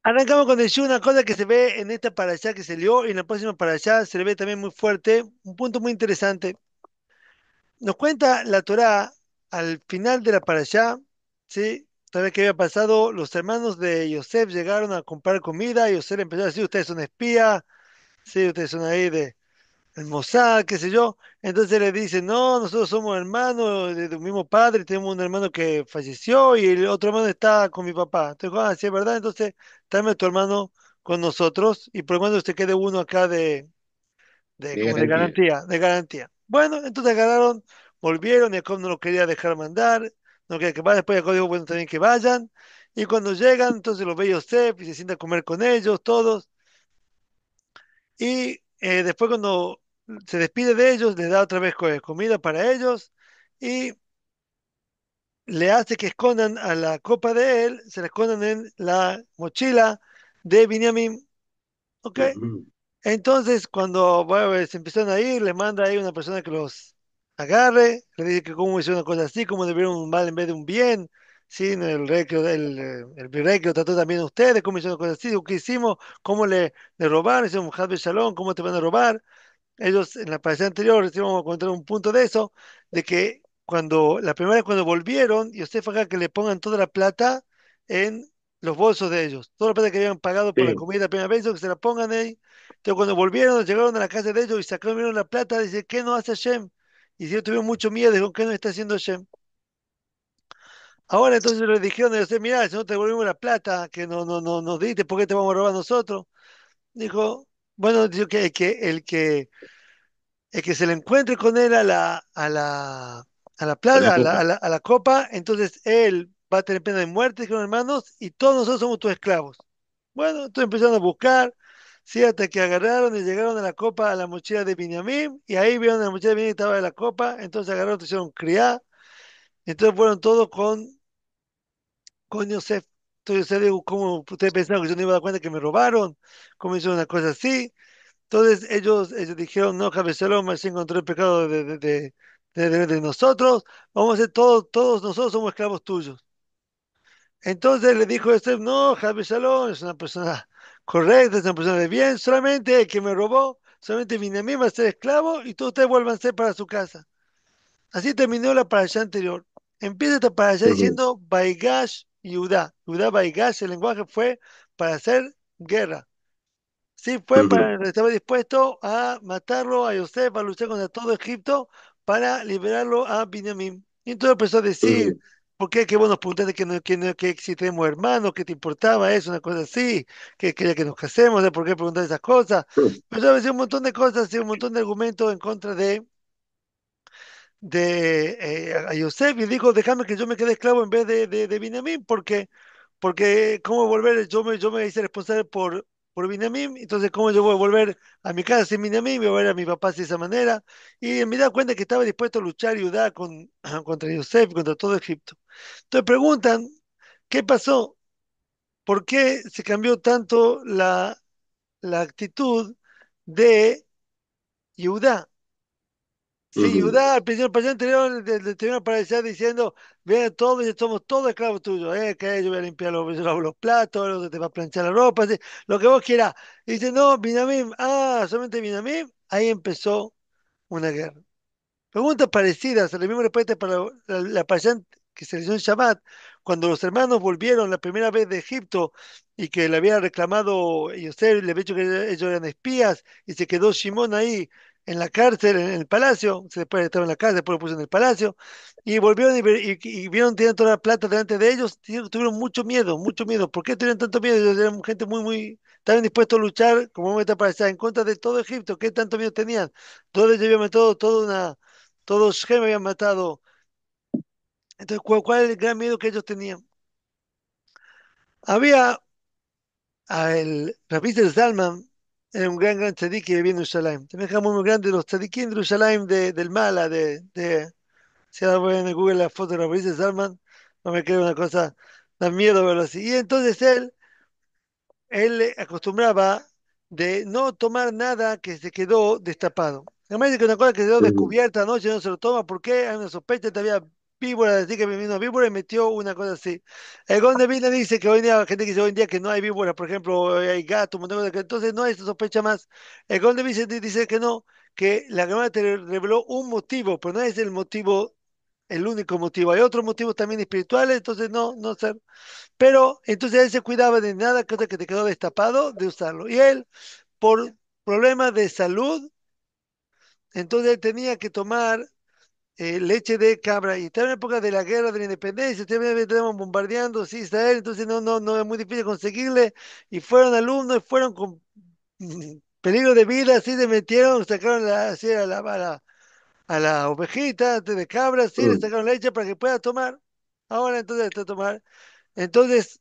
Arrancamos con el Shu, una cosa que se ve en esta para allá que se lió y en la próxima para allá se le ve también muy fuerte. Un punto muy interesante. Nos cuenta la Torá al final de la para allá, ¿sí? Sabes qué había pasado, los hermanos de Yosef llegaron a comprar comida y Yosef empezó a decir, ustedes son espías, sí, ustedes son ahí de el Mossad, qué sé yo. Entonces le dicen, no, nosotros somos hermanos de un mismo padre, tenemos un hermano que falleció y el otro hermano está con mi papá. Entonces, ah, sí, es verdad, entonces tráeme a tu hermano con nosotros y por lo menos usted quede uno acá de, De como de garantía. garantía, de garantía. Bueno, entonces agarraron, volvieron, y Jacob no lo quería dejar mandar, no quería que vaya, después Jacob dijo, bueno, también que vayan. Y cuando llegan, entonces los ve Yosef y se sienta a comer con ellos, todos. Y después cuando se despide de ellos, les da otra vez comida para ellos y le hace que escondan a la copa de él, se la escondan en la mochila de Binyamin. ¿Ok? Ujú. Entonces cuando bueno, se empiezan a ir, le manda ahí una persona que los agarre, le dice que cómo hizo una cosa así, cómo debieron un mal en vez de un bien. Sí, no, el rey, el virrey que lo trató también a ustedes, cómo hizo una cosa así, ¿qué hicimos? ¿Cómo le robaron? Hicieron un Hadbe Shalom, ¿cómo te van a robar? Ellos en la partida anterior, sí vamos a contar un punto de eso, de que cuando la primera vez cuando volvieron, y usted fue acá que le pongan toda la plata en los bolsos de ellos, toda la plata que habían pagado por la Sí, comida la primera vez, que se la pongan ahí. Entonces cuando volvieron, llegaron a la casa de ellos y sacaron vieron la plata, dice, ¿qué no hace Shem? Y si yo tuvieron mucho miedo, dijo, ¿qué no está haciendo Shem? Ahora entonces le dijeron a Yosef, mira, si no te devolvimos la plata que no nos diste, ¿por qué te vamos a robar nosotros? Dijo, bueno, dijo que el que se le encuentre con él a la a la plaza, copa. a la copa, entonces él va a tener pena de muerte con hermanos y todos nosotros somos tus esclavos. Bueno, entonces empezaron a buscar, sí, hasta que agarraron y llegaron a la copa, a la mochila de Binyamin, y ahí vieron la mochila de Binyamin estaba en la copa, entonces agarraron, hicieron criar, entonces fueron todos con Yosef. Entonces Yosef dijo, ¿cómo ustedes pensaron que yo no iba a dar cuenta que me robaron? ¿Cómo hicieron una cosa así? Entonces ellos dijeron, no, Shalom, se encontró el pecado de nosotros, vamos a ser todos nosotros somos esclavos tuyos. Entonces le dijo Esther, no, Shalom es una persona correcta, es una persona de bien, solamente el que me robó, solamente Binyamin va a ser esclavo y todos ustedes vuelvan a ser para su casa. Así terminó la parasha anterior. Empieza esta parasha Ujú, diciendo, Baigash Yudá. Yudá Baigash, el lenguaje fue para hacer guerra. Sí, ujú, estaba dispuesto a matarlo a Yosef, a luchar contra todo Egipto para liberarlo a Binyamin. Y entonces empezó a decir, ujú, ¿por qué? Qué buenos preguntaste que si tenemos hermanos, ¿qué te importaba eso? Una cosa así, que quería que nos casemos, ¿por qué preguntar esas cosas? ujú. Empezó a decir un montón de cosas, y un montón de argumentos en contra de a Yosef y dijo, déjame que yo me quede esclavo en vez de Binyamin, porque cómo volver, yo me hice responsable por Binyamin, entonces cómo yo voy a volver a mi casa sin Binyamin, voy a ver a mi papá de esa manera, y me da cuenta que estaba dispuesto a luchar y Judá contra Yosef, contra todo Egipto. Entonces preguntan, ¿qué pasó? ¿Por qué se cambió tanto la actitud de Judá? Sí, Ujú. Judá, al principio, para anterior, le tuvieron para allá diciendo, ven todos, y somos todos esclavos tuyos, que yo voy a limpiar los platos, te va a planchar la ropa, sí, lo que vos quieras. Y dice, no, Binamim, solamente Binamim, ahí empezó una guerra. Preguntas parecidas, a la misma respuesta para la paisán que se leyó en Shabbat, cuando los hermanos volvieron la primera vez de Egipto y que le había reclamado Yosef, le había dicho que ellos eran espías y se quedó Shimón ahí en la cárcel, en el palacio, después estaba en la cárcel, después lo puso en el palacio, y volvieron y vieron tenían toda la plata delante de ellos, tuvieron mucho miedo, mucho miedo. ¿Por qué tuvieron tanto miedo? Ellos eran gente estaban dispuestos a luchar, como me está para allá, en contra de todo Egipto. ¿Qué tanto miedo tenían? Todos ellos habían matado todos Shem habían matado. Entonces, ¿cuál es el gran miedo que ellos tenían? Había el Rabbi del Zalman, era un gran tzadik que vivía en Jerusalén. También era muy grande de los tzadikim de Jerusalén, del Mala, si ahora voy en Google la foto de Rabbi del Zalman, no me creo una cosa, da miedo verlo así. Y entonces él acostumbraba de no tomar nada que se quedó destapado. Además de que una cosa que quedó Ujú. descubierta anoche no se lo toma, ¿por qué? Hay una sospecha, todavía víbora, así que me vino víbora y metió una cosa así. El Golden Vina dice que hoy en día, gente que dice hoy en día que no hay víbora, por ejemplo, hay gato, un montón de cosas, que entonces no hay esa sospecha más. El Golden Vina dice que no, que la Gemara te reveló un motivo, pero no es el motivo, el único motivo. Hay otros motivos también espirituales, entonces no, no sé. Pero entonces él se cuidaba de nada, cosa que te quedó destapado, de usarlo. Y él, por problemas de salud, entonces él tenía que tomar leche de cabra. Y estaba en época de la guerra de la independencia, estaban bombardeando, sí, Israel, entonces no es muy difícil conseguirle. Y fueron alumnos, fueron con peligro de vida, así se metieron, sacaron así a la ovejita de cabra, así le Mm. sacaron leche para que pueda tomar. Ahora entonces está a tomar. Entonces,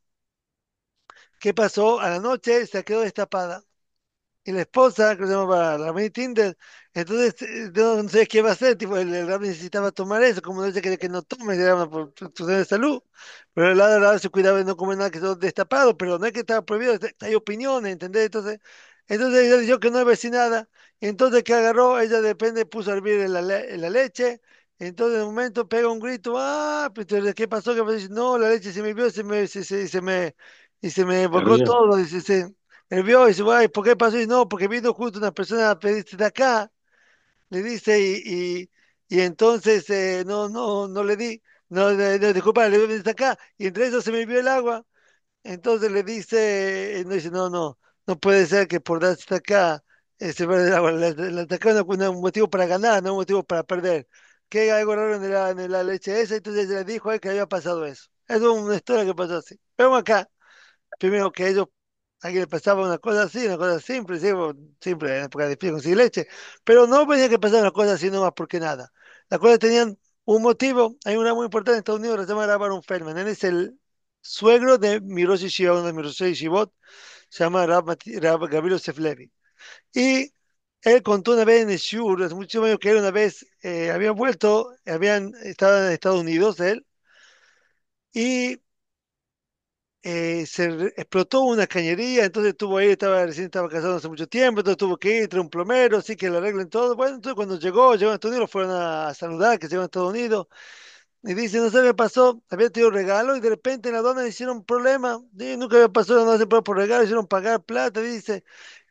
¿qué pasó? A la noche se quedó destapada. Y la esposa, que se llama Rami Tinder, entonces no sé qué va a hacer, tipo, el Rami necesitaba tomar eso, como no dice que no tome, era por cuestión de salud, pero el lado se cuidaba de no comer nada que sea destapado, pero no es que estaba prohibido, hay opiniones, ¿entendés? Entonces ella dijo que no iba a decir nada, entonces que agarró, ella depende, puso a hervir en la leche, entonces de momento pega un grito, ah, pero ¿qué pasó? ¿Qué pasó? Dice, no, la leche se me vio, y se me volcó Hervido. todo, dice, él vio y dice, "Guay, ¿por qué pasó?" Y no, porque vino justo una persona a pedirse de acá, le dice, y entonces no le di, disculpa, le di desde acá, y entre eso se me vio el agua, entonces le dice, no dice, no puede ser que por darse hasta acá se vaya el agua, la hasta acá no es un motivo para ganar, no es un motivo para perder, que hay algo raro en la leche esa, entonces le dijo a él que había pasado eso. Es una historia que pasó así. Vemos acá primero que ellos, a alguien le pasaba una cosa simple, sí, simple, en época difícil conseguir leche, pero no venía que pasar una cosa así nomás porque nada. Las cosas tenían un motivo, hay una muy importante en Estados Unidos que se llama Baron Feldman, él es el suegro de Miroshi Shiva, uno de Miroshi Shivot, se llama Rab Gabriel Seflevi. Y él contó una vez en el Shur, hace muchos años que él una vez había vuelto, habían estado en Estados Unidos él, y explotó una cañería, entonces estuvo ahí, recién estaba casado hace mucho tiempo, entonces tuvo que ir entre un plomero, así que le arreglen todo. Bueno, entonces cuando llegó a Estados Unidos, lo fueron a saludar, que llegó a Estados Unidos, y dice, no sé qué pasó, había tenido un regalo y de repente en la aduana le hicieron un problema, nunca había pasado, no se puede por regalo, hicieron pagar plata, dice,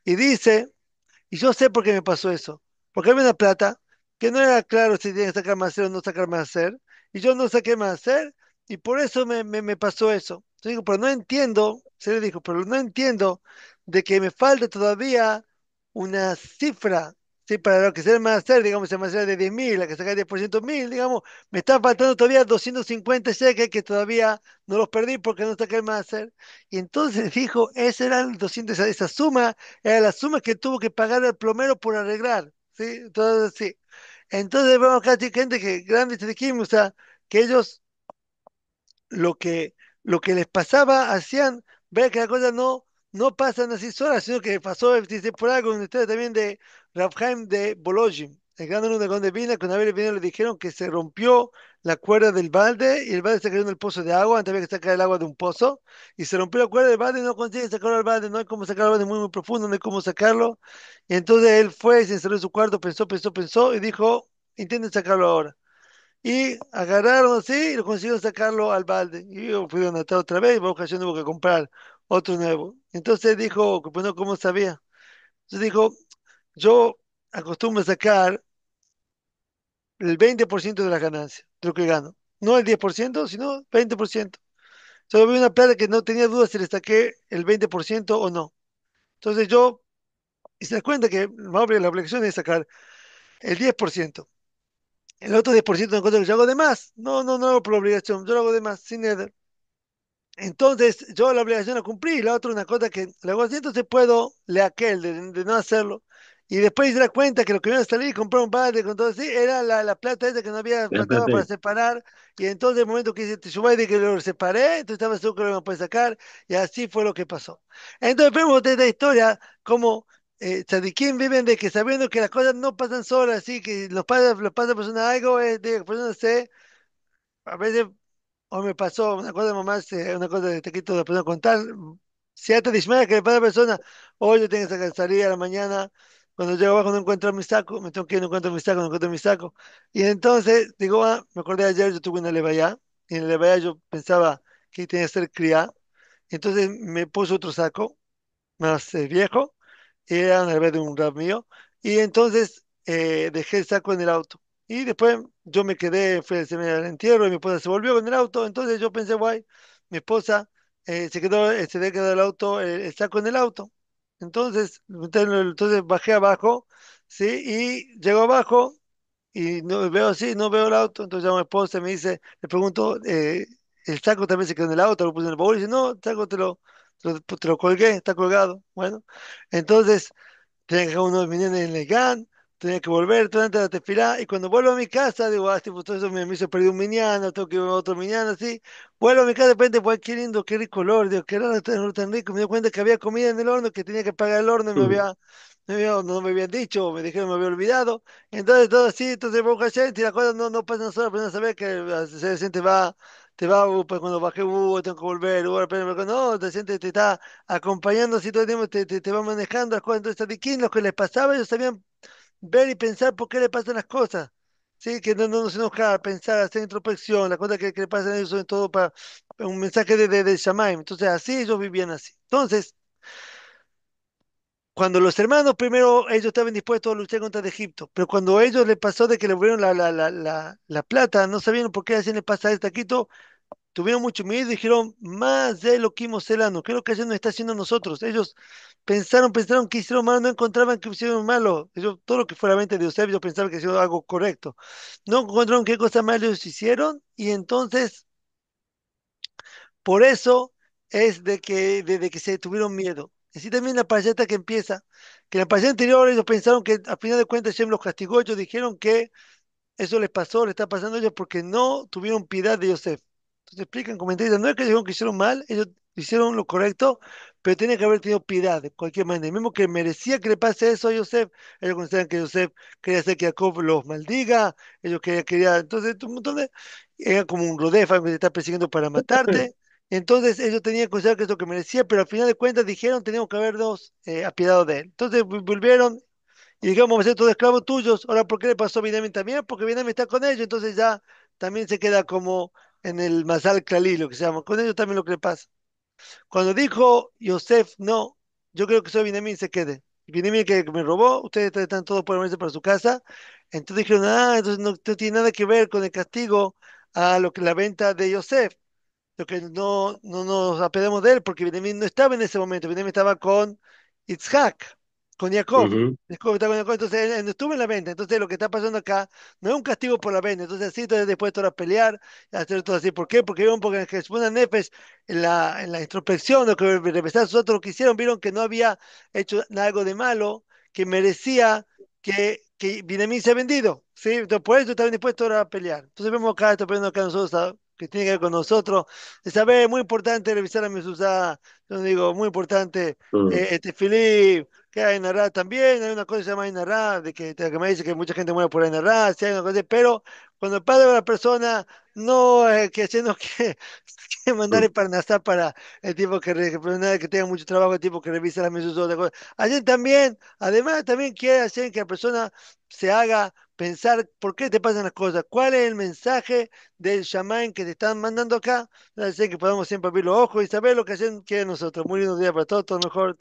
y yo sé por qué me pasó eso. Porque había una plata que no era claro si tenía que sacar más hacer o no sacar más hacer. Y yo no saqué más hacer y por eso me pasó eso. Yo digo, pero no entiendo, se le dijo, pero no entiendo de que me falta todavía una cifra. Sí, para lo que sea el más hacer, digamos, el más hacer de 10.000, la que saca 10% 1.000, digamos, me está faltando todavía 250 cheques que todavía no los perdí porque no saqué el más hacer. Y entonces dijo, ese era el 200, esa suma era la suma que tuvo que pagar el plomero por arreglar, ¿sí? Entonces, sí. Entonces vemos acá hay gente que, grandes de o sea, que ellos lo que, lo que les pasaba hacían ver que las cosas no pasan así solas, sino que pasó, dice, por algo, una historia también de Rabhaim de Bolojim, el gran alumno de Gaón de Vilna, que una vez le dijeron que se rompió la cuerda del balde y el balde se cayó en el pozo de agua, antes había que sacar el agua de un pozo, y se rompió la cuerda del balde y no consigue sacarlo del balde, no hay cómo sacarlo del balde muy profundo, no hay cómo sacarlo. Y entonces él fue, se encerró en su cuarto, pensó y dijo, intenten sacarlo ahora. Y agarraron así y lo consiguieron sacarlo al balde. Y yo fui a estar otra vez y por ocasión hubo que comprar otro nuevo. Entonces dijo, que pues no, ¿cómo sabía? Entonces dijo, yo acostumbro a sacar el 20% de las ganancias, de lo que gano. No el 10%, sino 20%. Solo vi una plata que no tenía dudas si le saqué el 20% o no. Entonces yo, y se da cuenta que la obligación es sacar el 10%. El otro 10% de cosas que yo hago de más. No hago por obligación, yo lo hago de más, sin nada. Entonces, yo la obligación la cumplí, la otra una cosa que le hago así, entonces puedo le aquel de no hacerlo. Y después se da cuenta que lo que iba a salir y comprar un balde con todo así era la plata esa que no había, La faltaba plata. para separar. Y entonces, el momento que hice Teshuvah de que lo separé, entonces estaba seguro que lo iba a poder sacar. Y así fue lo que pasó. Entonces, vemos de esta historia como tzadikim viven de que sabiendo que las cosas no pasan solas, así que los pasa a persona algo, es de que la persona se, a veces hoy me pasó una cosa mamá, una cosa de te quito de poder contar. Si antes de que le pasa a la persona, hoy yo tengo que salir a la mañana Cuando llego abajo no encuentro mi saco, me tengo que ir, no encuentro mi saco, no encuentro mi saco. Y entonces digo, ah, me acordé ayer, yo tuve una levaya, y en la levaya yo pensaba que tenía que ser criá. Entonces me puse otro saco, más viejo, y era una vez de un rap mío, y entonces dejé el saco en el auto. Y después yo me quedé, fue el seminario al entierro, y mi esposa se volvió con el auto, entonces yo pensé, guay, mi esposa se quedó, se había quedado el auto, el saco en el auto. Entonces bajé abajo, ¿sí? Y llego abajo y no veo así, no veo el auto, entonces llamo a mi esposa y me dice, le pregunto, ¿el saco también se quedó en el auto? Lo puse en el baúl y dice, no, el saco te lo colgué, está colgado. Bueno, entonces tenía que dejar unos minions en el GAN, tenía que volver todo antes de la tefilá, y cuando vuelvo a mi casa, digo, ah, tipo, todo eso me hizo perder un miniano, tengo que ir a otro miniano, así. Vuelvo a mi casa, de repente, pues, qué lindo, qué rico olor, digo, qué raro, tan rico. Me di cuenta que había comida en el horno, que tenía que pagar el horno y Mm. no me habían dicho, o me dijeron, me había olvidado. Entonces, todo así, entonces, Baruch Hashem, y la cosa no pasa sola, pero no saber que se siente pues cuando bajé, tengo que volver, pero no, te sientes, te está acompañando así todo el tiempo, te va manejando las cosas. Entonces, ¿a quién lo que les pasaba? Ellos sabían ver y pensar por qué le pasan las cosas. Sí, que no se enoja, pensar, hacer introspección, las cosas que le pasan a ellos son todo para un mensaje de Shamaim. Entonces, así ellos vivían así. Entonces, cuando los hermanos primero, ellos estaban dispuestos a luchar contra Egipto, pero cuando a ellos les pasó de que le volvieron la plata, no sabían por qué así le pasa esto a Quito, tuvieron mucho miedo y dijeron, más de lo que hicimos celano, ¿qué es lo que Hashem nos está haciendo a nosotros? Ellos pensaron que hicieron malo, no encontraban que hicieron malo. Ellos, todo lo que fue la mente de Eusebio, ellos pensaban que hicieron algo correcto. No encontraron qué cosa mal ellos hicieron, y entonces, por eso es de que se tuvieron miedo. Así también la payata que empieza, que en la payata anterior ellos pensaron que a final de cuentas Hashem los castigó, ellos dijeron que eso les pasó, le está pasando a ellos porque no tuvieron piedad de Yosef. Entonces explican, comentaristas, no es que dijeron que hicieron mal, ellos hicieron lo correcto, pero tenía que haber tenido piedad de cualquier manera. Mismo que merecía que le pase eso a Yosef, ellos consideran que Yosef quería hacer que Jacob los maldiga, ellos entonces un montón era como un rodefa que te está persiguiendo para matarte. Entonces ellos tenían que considerar que es lo que merecía, pero al final de cuentas dijeron teníamos que habernos apiadado de él. Entonces volvieron y digamos, vamos a ser todos esclavos tuyos. Ahora, ¿por qué le pasó a Binyamin también? Porque Binyamin está con ellos, entonces ya también se queda como en el Masal Klali, lo que se llama. Con ellos también lo que le pasa. Cuando dijo Yosef, no, yo creo que soy Binyamin, se quede. Binyamin que me robó, ustedes están todos por irse para su casa. Entonces dijeron, ah, entonces no tiene nada que ver con el castigo a lo que la venta de Yosef, lo que no nos apedemos de él, porque Benjamín no estaba en ese momento, Benjamín estaba con Isaac, con Jacob. Ujú. Jacob estaba con Jacob, entonces él no estuvo en la venta. Entonces lo que está pasando acá no es un castigo por la venta. Entonces así, entonces después de todo a pelear, a hacer todo así. ¿Por qué? Porque vieron, porque en Jesús Nefesh, en la introspección, lo que revisaron sus otros lo que hicieron, vieron que no había hecho algo de malo, que merecía que Benjamín se ha vendido. ¿Sí? Entonces por eso estaban dispuestos ahora a pelear. Entonces vemos acá, está peleando acá nosotros, que tiene que ver con nosotros. De saber, muy importante revisar a Mesusá, yo digo, muy importante, Mm. este Filip, que hay Nará también, hay una cosa que se llama Nará, que me dice que mucha gente muere por Nará, sí hay una cosa, pero cuando el padre de la persona no que haciendo que mandar Mm. el Parnasá para el tipo que tenga mucho trabajo, el tipo que revisa la Mesusá, otra cosa. Ayer también, además, también quiere hacer que la persona se haga pensar por qué te pasan las cosas, cuál es el mensaje del chamán que te están mandando acá. Así que podamos siempre abrir los ojos y saber lo que hacen que nosotros. Muy lindo día para todos, todo lo mejor.